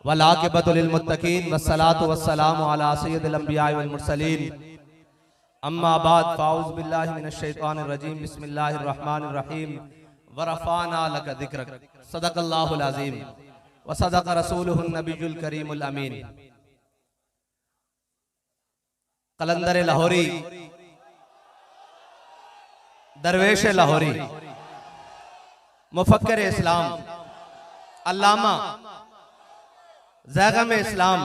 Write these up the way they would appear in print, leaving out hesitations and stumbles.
वलाक़िबतुल लिलमुत्तक़ीन वस्सलातु वस्सलामु अला सय्यिदिल अंबिया'i वल मुरसलीन अम्मा बाद फ़ाऊज़ु बिल्लाहि मिनश शैतानिर रजीम बिस्मिल्लाहिर रहमानिर रहीम व रफ़अना लका ज़िक्रक सदक़ल्लाहुल अज़ीम व सदक़ रसूलुहुन नबियुल करीमुल अमीन। कलंदर लाहौरी, दरवेश लाहौरी, मुफक्किर इस्लाम, अल्लामा ज़ैग़म इस्लाम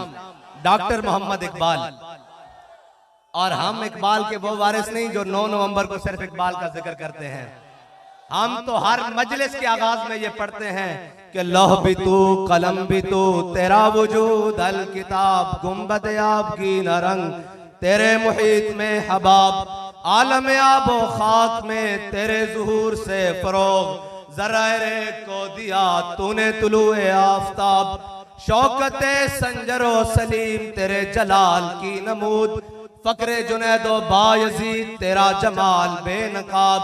डॉक्टर मोहम्मद इकबाल। और हम इकबाल के वो वारिस नहीं जो 9 नवंबर को सिर्फ इकबाल का जिक्र करते हैं। हम तो हर मजलिस के आगाज में ये पढ़ते हैं कि लौह भी तू कलम भी तू तेरा वजूद अल किताब गुंबद आब की नरंग तेरे मुहीत में हबाब आलम आबो खाक में तेरे ज़ुहूर से फरोग ज़राए को दिया तूने तुलुए आफ़ताब शौकते संजरो सलीम तेरे जलाल की नमूद फ़क्रे जुनैदो बायज़ीद तेरा जमाल बेनकाब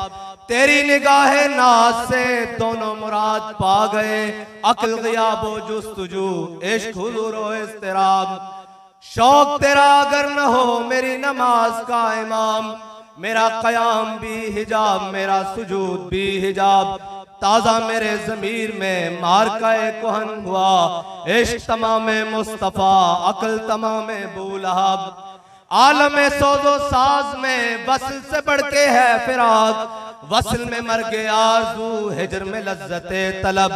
तेरी निगाहे नाज से दोनों मुराद पा गए अक्ल ग़ियाबो जुस्तुजू इश्क हुज़ूरो इज़्तिराब शौक तेरा अगर न हो मेरी नमाज का इमाम मेरा क़याम भी हिजाब मेरा सुजूद भी हिजाब ताज़ा मेरे ज़मीर में मारका कोहन हुआ इश्क तमाम मुस्तफ़ा अक्ल तमाम बूलहब आलम सोजो साज में वसल से बढ़ के है फिराक वसल में मर गए आरज़ू हिजर में लज्जते तलब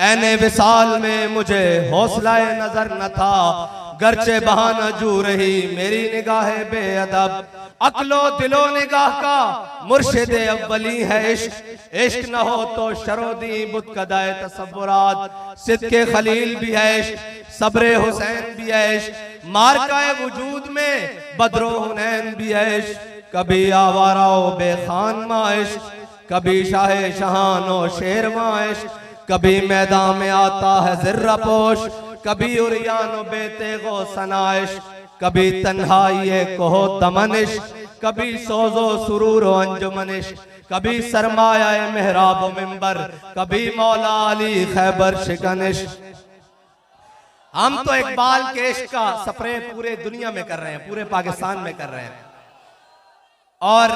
ऐने विसाल में मुझे हौसलाए नजर न था गर्चे बहाना जू रही मेरी निगाहे बेअदब अक्लो दिलो निगाह का मुर्शिद अव्वली है इश्क इश्क न हो तो शरोदी बुतकदाए तसव्वुरात सिद्के खलील भी है इश्क सब्रे हुसैन भी है इश्क मारकाए वजूद में बदरो हुनैन भी है इश्क कभी आवाराओ बेखान माँ इश्क कभी शाहे शहानो शेर माँ इश्क कभी मैदान में आता है ज़िर्रा पोश कभी उरियानो बेते गो सनाइश कभी तन्हाई कोहो दमनिश कभी सोजो सुरूर अंजुमनिश कभी सरमाया मेहराब मिंबर कभी मौला अली खैबर शिकनिश। हम तो इकबाल के इश्क का सफरे पूरे दुनिया में कर रहे हैं, पूरे पाकिस्तान में कर रहे हैं। और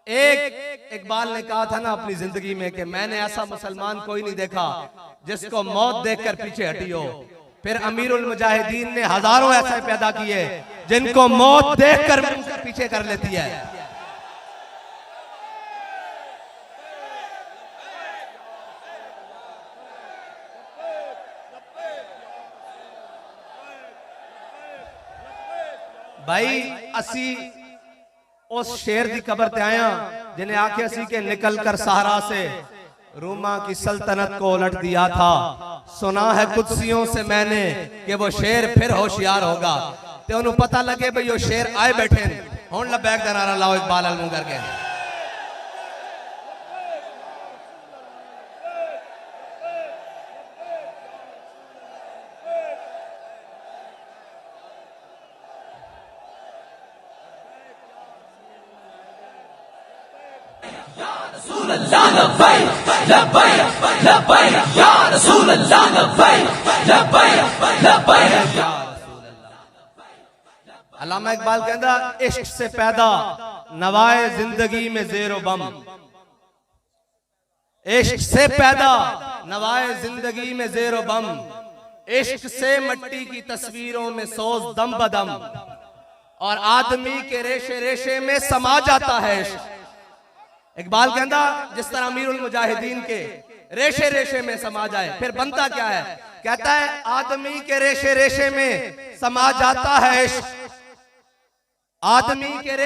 एक इकबाल ने कहा था ना अपनी जिंदगी में कि मैंने ऐसा मुसलमान कोई नहीं देखा जिसको मौत देखकर पीछे हटी हो। फिर अमीरुल मुजाहिदीन ने हजारों ऐसे पैदा किए जिनको मौत देखकर पीछे कर लेती है। भाई असी उस शेर की कबर ते आया जिन्हें आखे असी के निकल कर सहारा से रूमा की सल्तनत को उलट दिया था। सुना है कुदसियों से मैंने कि वो शेर फिर होशियार होगा तो उन्हें पता लगे भाई वो शेर आए बैठे हुण लबैक दा नारा लाओ इकबाल अलमू करके। अल्लामा इकबाल कहता इश्क से पैदा नवाए जिंदगी में ज़ेरो बम इश्क से पैदा नवाए जिंदगी में ज़ेरो बम इश्क से मट्टी की तस्वीरों में सोज दम बदम और आदमी के रेशे रेशे में समा जाता है इश्क। इकबाल कहता जिस तरह अमीरुल मुजाहिदीन के रेशे रेशे में समा जाए फिर बनता क्या है। कहता है आदमी के रेशे रेशे में समा जाता है इश्क आदमी के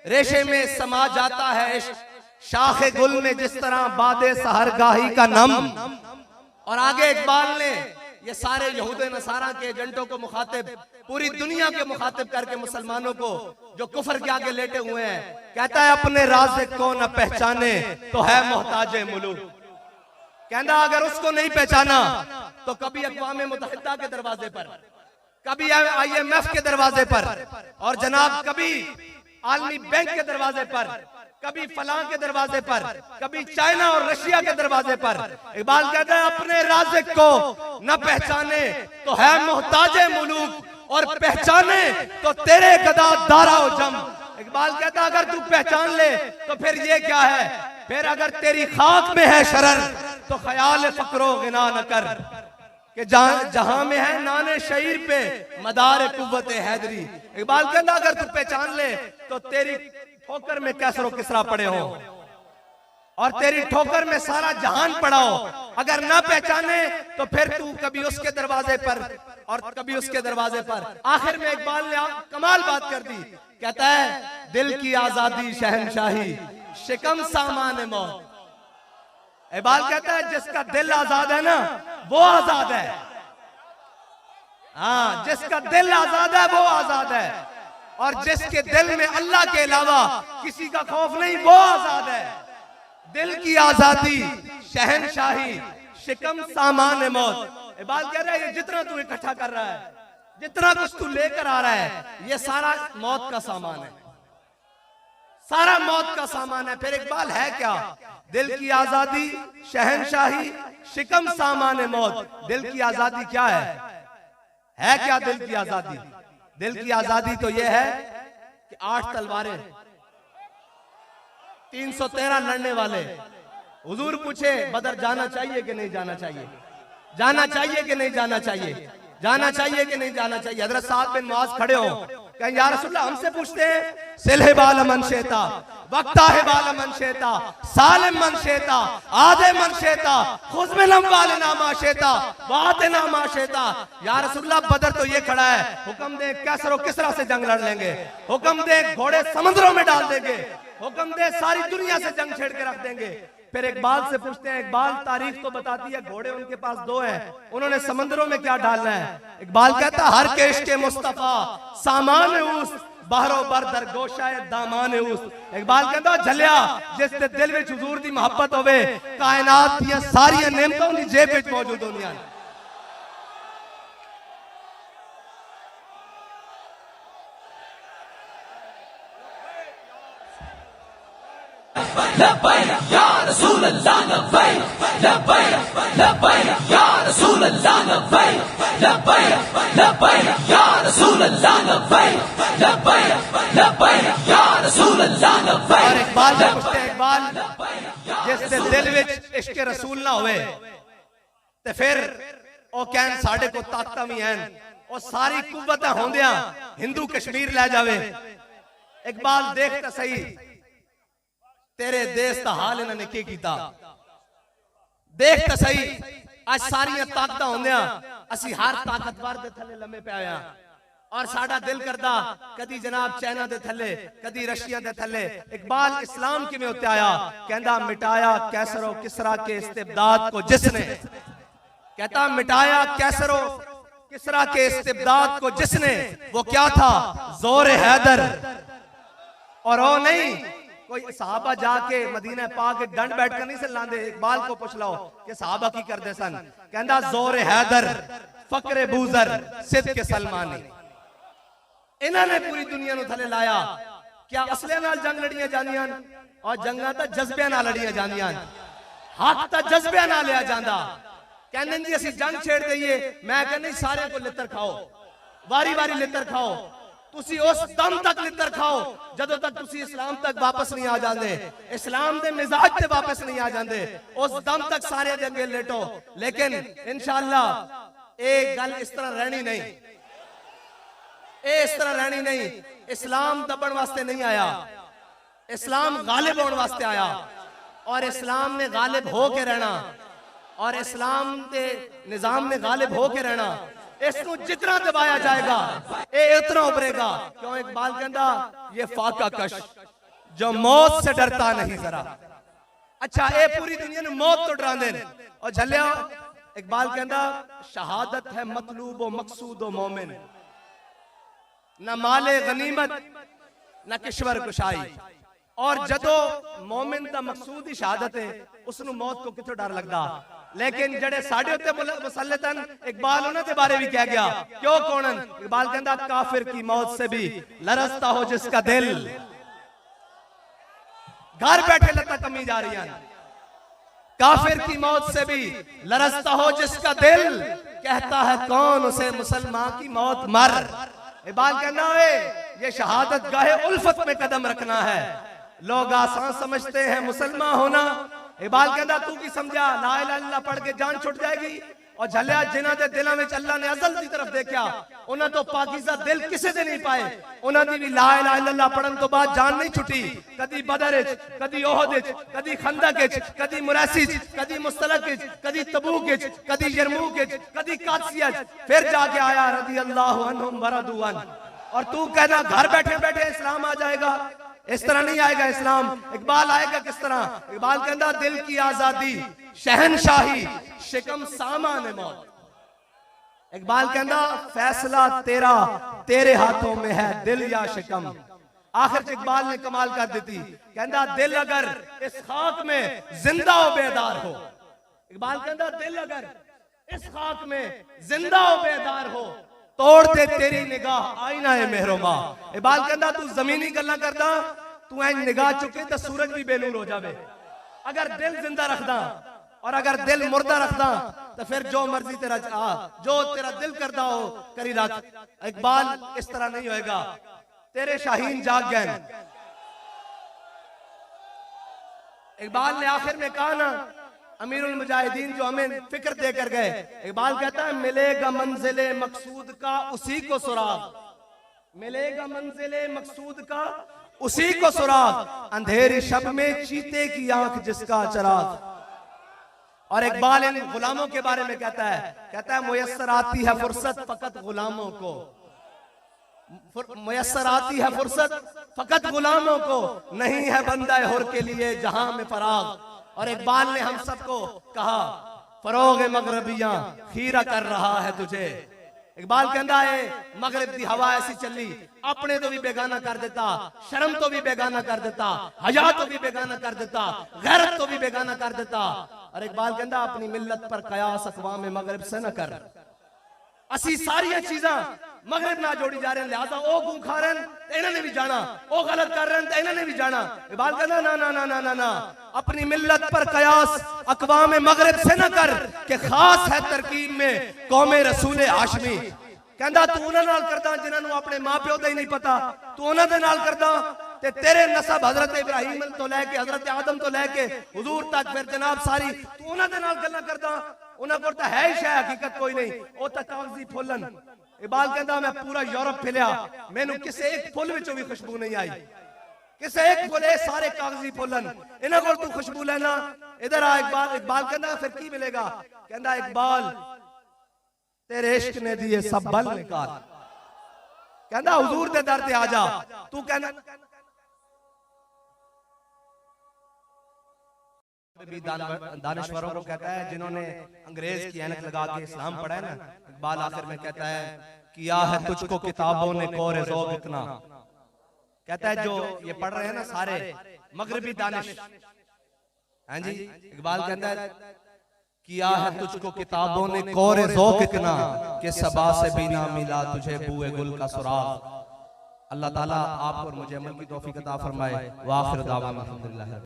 रेशे में समा जाता है इश्क शाखे गुल में जिस तरह बादे सहरगाही का नम। और आगे इकबाल ने ये सारे यहूद नसारा के एजेंटों को मुखातिब पूरी दुनिया के मुखातिब करके मुसलमानों को जो कुफर के आगे लेटे हुए हैं कहता है अपने राज़ को न पहचाने तो है मोहताजे मुलूक। कहता अगर उसको नहीं पहचाना तो कभी अक़वाम मुत्तहिदा के दरवाजे पर कभी IMF के दरवाजे पर और जनाब कभी आलमी बैंक के दरवाजे पर, कभी फलां के दरवाजे पर, कभी चाइना और रशिया के दरवाजे पर। इकबाल कहता है अपने राज़िक को न पहचाने तो है मोहताजे मुलूक, और पहचाने तो तेरे गदा दारा जम। इकबाल कहता अगर तू पहचान ले तो फिर ये क्या है, फिर अगर तेरी खाक में है शरर तो ख्याल फकरो गिना न कर, कि जहां में है नाने शहीर पे मदार कुव्वत हैदरी। इकबाल कहता अगर तू पहचान ले तो तेरी ठोकर में कैसरो किसरा पड़े हो और तेरी ठोकर में सारा जहान पड़ा हो। अगर ना पहचाने तो फिर तू कभी उसके दरवाजे पर और कभी उसके दरवाजे पर। आखिर में इकबाल ने कमाल बात कर दी, कहता है दिल की आजादी शहनशाही शिकम सामान मौत। इकबाल कहता है जिसका दिल आजाद है ना वो आजाद है। हाँ, जिसका दिल आजाद है वो आजाद है, और जिसके दिल में अल्लाह के अलावा किसी का खौफ नहीं वो आजाद है। दिल की आजादी शहनशाही शिकम सामान मौत। इकबाल कह रहा है ये जितना तू इकट्ठा कर रहा है, जितना कुछ तू लेकर आ रहा है, ये सारा मौत का सामान है, सारा मौत का सामान है। फिर इकबाल है क्या? दिल की आजादी शहनशाही शिकम सामान मौत। दिल की आजादी क्या है क्या दिल की आजादी? दिल की आजादी तो यह है कि 8 तलवारें, 313 लड़ने वाले। हुजूर पूछे बदर जाना चाहिए कि नहीं जाना चाहिए, जाना चाहिए कि नहीं जाना चाहिए, जाना चाहिए कि नहीं जाना चाहिए। हजरत साद बिन मुआज खड़े हो, कहें या रसूलल्लाह हमसे पूछते हैं सिलहे बाल मन शेता, वक्ता है बाल मन शेता, सालिम मन शेता, आधे मन शेता, खुजमिलम वाले नामा शेता, बात नामा शेता। या रसूलल्लाह बदर तो ये खड़ा है, हुक्म दे कैसर और किसरा से जंग लड़ लेंगे, हुक्म दे घोड़े समुद्रों में डाल देंगे, हुक्म दे सारी दुनिया से जंग छेड़ के रख देंगे। फिर इकबाल से पूछते हैं, इकबाल तारीख तो बताती है घोड़े उनके पास 2 हैं, उन्होंने समंदरों में क्या डालना है? इकबाल कहता हर केश के मुस्तफा सामान उस बाहरों बर दरगोशाए दामान उस। इकबाल कहता झलिया जिस दे दिल विच हुजूर दी मोहब्बत होवे, कायनात दी सारी नेमतां दी जेब विच मौजूद होंदियां। लब्बैक या रसूल अल्लाह लब्बैक, लब्बैक लब्बैक या रसूल अल्लाह लब्बैक, लब्बैक लब्बैक या रसूल अल्लाह लब्बैक, लब्बैक लब्बैक या रसूल अल्लाह लब्बैक। और इकबाल से पूछते हैं, इकबाल जिस दे दिल विच इश्क रसूल ना होवे ते फिर ओ कहन साडे को ताकतां भी हैं, ओ सारी कुव्वतां होंदियां हिंदू कश्मीर ले जावे। इकबाल देख तो सही तेरे देश का हाल इन्होंने की कीता, देख तो सही आज सारियां ताकतां होंदियां असी हर ताकतवर दे थले लम्मे पे आया, और साडा दिल करदा कदी जनाब चाइना दे थले, कदी रशिया दे थले। इकबाल इस्लाम किवें उत्ते आया? कहंदा मिटाया कैसरो किसरा के इस्तिबदाद को जिसने, कहता मिटाया कैसरो किसरा के इस्तिबदाद को जिसने, वो क्या था जोर हैदर। और वो नहीं कोई सहाबा जाके मदीना पाक डंड बैठकर नहीं सन लांदे। इकबाल को पूछ लो कि सहाबा की करते सन, कहंदा जोर हैदर फकरे बूजर सिद्ध के सलमानी। इन्होंने पूरी दुनिया नु थले लाया। क्या असले नाल जंग लड़ियां जांदियां और जंगां तां जज्बियां नाल लड़ियां जांदियां, हक तां जज्बियां नाल लिया जांदा। कहंदे जी असीं जंग छेड़ दईए, मैं कहंदी सारे को लित्तर खाओ, वारी वारी लित्तर खाओ, तुसी उस दम तक लित्तर खाओ जदों तक तुसी इस्लाम तक वापस नहीं आ जाते, इस्लाम दे मिजाज ते वापस नहीं आ जाते, उस दम तक सारे दे अगे लेटो। लेकिन इंशाअल्लाह एक गल इस तरह रहनी नहीं, इस तरह रहनी नहीं। इस्लाम दबण वास्ते नहीं आया, इस्लाम गालिब होने वास्ते आया, और इस्लाम ने गालिब हो के रहना, और इस्लाम के निजाम ने गालिब हो के रहना। इसको जितना दबाया जाएगा ये उतना उभरेगा। क्यों? इकबाल कहता ये फाका कश जो मौत से डरता नहीं जरा। अच्छा ये पूरी दुनिया ने मौत तो डरा दे, और झलिया इकबाल कहता शहादत है मतलूब व मकसूद व मोमिन, न माले गनीमत न किश्वर कुशाई। और जदो मोमिन का मकसूद ही शहादत है, उसनु मौत को कितों डर लगता। लेकिन जड़े साढ़े उत्ते मुसल्लतन इकबाल उन्हां दे बारे भी कह गया। क्यों कौन? इकबाल कहता काफिर की मौत से भी लरसता हो जिसका दिल, घर बैठे लता कमी जा रही है। काफिर की मौत से भी लरसता हो जिसका दिल, कहता है कौन उसे मुसलमान की मौत मर। इकबाल कहना है ये शहादत गाहे उल्फत में कदम रखना है। लोग आसान समझते हैं मुसलमान होना। इकबाल कहना तू की समझा ला इलाहा इल्लल्लाह पढ़ के जान छुट जाएगी। और झलिया जिन्हां दे दिलों में अल्लाह ने अज़ल की तरफ देखा, उन्हां तो पाकीज़ा दिल किसी दे नहीं पाए। उन्हां दी भी ला इलाहा इल्लल्लाह पढ़न तो बाद जान नहीं छुटी। कदी बदर विच, कदी ओहद विच, कदी खंदक विच, कदी मुरैसी विच, कदी मुस्तलक विच, कदी तबूक विच, कदी यरमूक विच, कदी कादसिया विच, फिर जाके आया रज़ी अल्लाहु अन्हुम वरदू अन। और तू कहना घर बैठे बैठे इस्लाम आ जाएगा। इस तरह नहीं आएगा इस्लाम। इकबाल आएगा किस तरह? इकबाल कहता दिल की आजादी शहनशाही शिकम सामान मौत। इकबाल कहता फैसला तेरा तेरे हाथों में है दिल या शिकम। आखिर से इकबाल ने कमाल कर देती, कहता दिल अगर इस खाक में जिंदा हो बेदार हो। इकबाल कहता दिल अगर इस खाक में जिंदा हो बेदार हो, तोड़ दे तेरी निगाह आईना है मेहरमा। इकबाल कहता तू जमीनी गल्ला करदा, तू ऐ निगाह चुके तो सूरज भी बेनूर हो जावे। अगर दिल जिंदा रखदा और अगर दिल मुर्दा रखदा तो फिर जो मर्जी तेरा जो तेरा दिल करदा हो करी रख। इकबाल इस तरह नहीं होएगा। तेरे शाहीन जाग गए। इकबाल ने आखिर में कहा ना, अमीरुल मुजाहिदीन जो हमें फिक्र देकर गए, इकबाल कहता है मिलेगा मंजिले मकसूद का उसी को सुराग, मिलेगा मंजिले मकसूद का उसी को सुराग, अंधेरी शब में चीते की आंख जिसका चराग। और इकबाल इन गुलामों के बारे में कहता है मुयस्सर आती है फुर्सत फकत गुलामों को, मुयस्सर आती है फुर्सत फकत गुलामों को, नहीं है बंदा हुर के लिए जहां में फराग। और इकबाल ने हम सबको कहा फरोग मगरबियां खीरा कर रहा है तुझे। इकबाल कहता है मगरिब की हवा ऐसी चली, अपने तो भी बेगाना कर देता, शर्म तो भी बेगाना कर देता, हया तो भी बेगाना कर देता, गैरत तो भी बेगाना कर देता। और इकबाल कहता अपनी मिल्लत पर कयास अक़वाम मगरिब से न कर। असी सारिया चीजा मगरिब ना जोड़ी जा रहे हैं, लिहाजा ओ गूं खा रहे हैं इन्होंने भी जाना, ओ गलत कर रहे हैं इन्होंने भी जाना। इकबाल कहता ना ना ना ना ना ना, अपनी मिल्लत पर कयास अक़वाम मगरिब से न कर कि खास है तरकीब में कौमे रसूल हाशमी। कहता तू उन्हां नाल करदा जिन्हां अपने मां प्यो दा ही नहीं पता, तू उन्हां दे नाल करदा ते तेरे नसब हजरत इब्राहिम तो लैके हजरत आदम तो लैके हुजूर तक फिर जनाब सारी तू उन्हां दे नाल गल्लां करदा। उन्हां कोल तां है ही शै हकीकत कोई नहीं, ओ तां कागजी फुल्लन। इकबाल कहता मैं पूरा यूरोप फिलिया, मैनू किसी एक फुल विचों भी खुशबू नहीं आई, किसी एक फुल सारे कागजी फुल्लन, इन्हां कोल तू खुशबू लेना। इधर आ इकबाल। इकबाल कहता फिर की मिलेगा? कहता इकबाल तेरे इश्क ने दिए सब बल निकाल। कहता हुजूर दे दर ते आ जा। तू कहना भी दानिश्वरों को कहता है जिन्होंने अंग्रेज की ऐनक लगा के इस्लाम पढ़ा है ना। इकबाल आखिर में कहता है किया है तुझको किताबों ने कोरे ज़ौक़ इतना। कहता है जो ये पढ़ रहे हैं ना सारे मगरिबी दानिश, हाँ जी, इकबाल कहता है किया है तुझको किताबों ने कोरे ज़ौक़ इतना कि सबा से भी ना मिला तुझे बूए गुल का सुराग। अल्लाह ताला आपको और मुझे अमल की तौफीक अता फरमाए। व आखिर दावाना अल्हम्दुलिल्लाह।